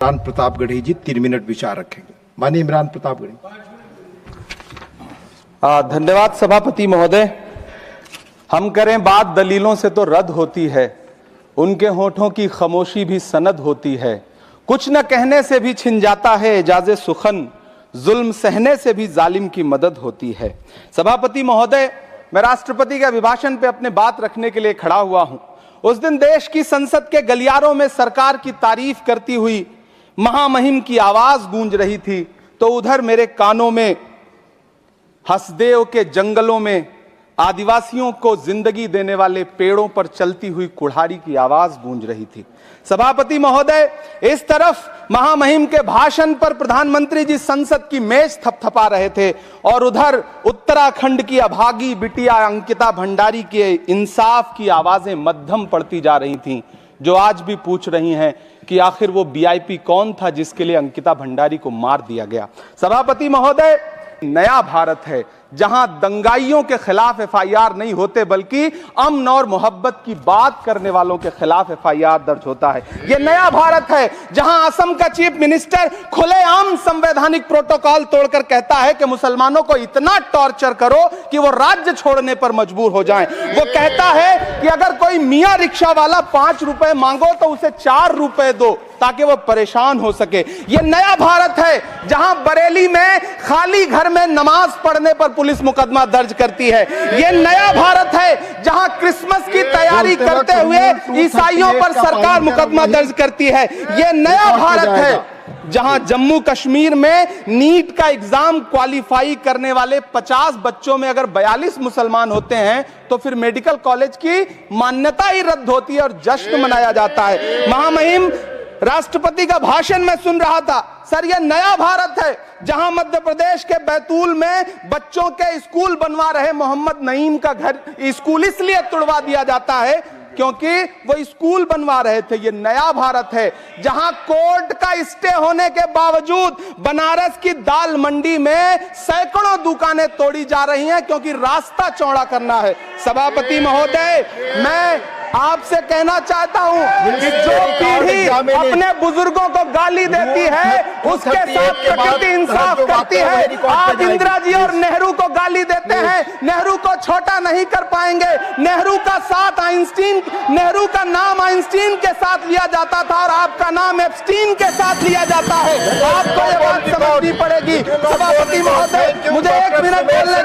इमरान प्रतापगढ़ी जी 3 minute विचार रखेंगे। माननीय इमरान प्रतापगढ़ी। धन्यवाद सभापति महोदय। हम करें बात दलीलों से तो रद्द होती है, उनके होठों की खामोशी भी सनद होती है। कुछ न कहने से भी छिन जाता है एजाज़े सुखन, जुल्म सहने से भी जालिम की मदद होती है। सभापति महोदय, मैं राष्ट्रपति के अभिभाषण पे अपने बात रखने के लिए खड़ा हुआ हूं। उस दिन देश की संसद के गलियारों में सरकार की तारीफ करती हुई महामहिम की आवाज गूंज रही थी, तो उधर मेरे कानों में हसदेव के जंगलों में आदिवासियों को जिंदगी देने वाले पेड़ों पर चलती हुई कुल्हाड़ी की आवाज गूंज रही थी। सभापति महोदय, इस तरफ महामहिम के भाषण पर प्रधानमंत्री जी संसद की मेज थपथपा रहे थे और उधर उत्तराखंड की अभागी बिटिया अंकिता भंडारी के इंसाफ की आवाजें मध्यम पड़ती जा रही थीं, जो आज भी पूछ रही हैं कि आखिर वो वीआईपी कौन था जिसके लिए अंकिता भंडारी को मार दिया गया। सभापति महोदय, नया भारत है जहां दंगाइयों के खिलाफ एफआईआर नहीं होते, बल्कि अमन और मोहब्बत की बात करने वालों के खिलाफ एफआईआर दर्ज होता है। यह नया भारत है जहां असम का चीफ मिनिस्टर खुलेआम संवैधानिक प्रोटोकॉल तोड़कर कहता है कि मुसलमानों को इतना टॉर्चर करो कि वो राज्य छोड़ने पर मजबूर हो जाएं। वो कहता है कि अगर कोई मियां रिक्शा वाला 5 रुपए मांगो तो उसे 4 रुपए दो ताकि वो परेशान हो सके। ये नया भारत है जहां बरेली में खाली घर में नमाज पढ़ने पर पुलिस मुकदमा दर्ज करती है। ये नया भारत है जहां क्रिसमस की तैयारी करते हुए ईसाइयों पर सरकार मुकदमा दर्ज करती है। ये नया भारत है जहां जम्मू कश्मीर में नीट का एग्जाम क्वालिफाई करने वाले 50 बच्चों में अगर 42 मुसलमान होते हैं तो फिर मेडिकल कॉलेज की मान्यता ही रद्द होती है और जश्न मनाया जाता है। महामहिम, राष्ट्रपति का भाषण में सुन रहा था। सर, यह नया भारत है जहां मध्य प्रदेश के बैतूल में बच्चों के स्कूल बनवा रहे मोहम्मद नईम का घर स्कूल इसलिए तुड़वा दिया जाता है क्योंकि वो स्कूल बनवा रहे थे। ये नया भारत है जहां कोर्ट का स्टे होने के बावजूद बनारस की दाल मंडी में सैकड़ों दुकानें तोड़ी जा रही हैं क्योंकि रास्ता चौड़ा करना है। सभापति महोदय, मैं आपसे कहना चाहता हूं कि जो पीढ़ी अपने बुजुर्गों को गाली देती है उसके साथ प्रकृति इंसाफ करती है। आज इंदिरा जी और नेहरू को गाली देते हैं, नेहरू को छोटा नहीं कर पाएंगे। नेहरू का साथ आइंस्टीन, नेहरू का नाम आइंस्टीन के साथ लिया जाता था और आपका नाम एप्स्टीन के साथ लिया जाता है। आपको ये बात समझनी पड़ेगी। सभापति महोदय, मुझे 1 मिनट बोलने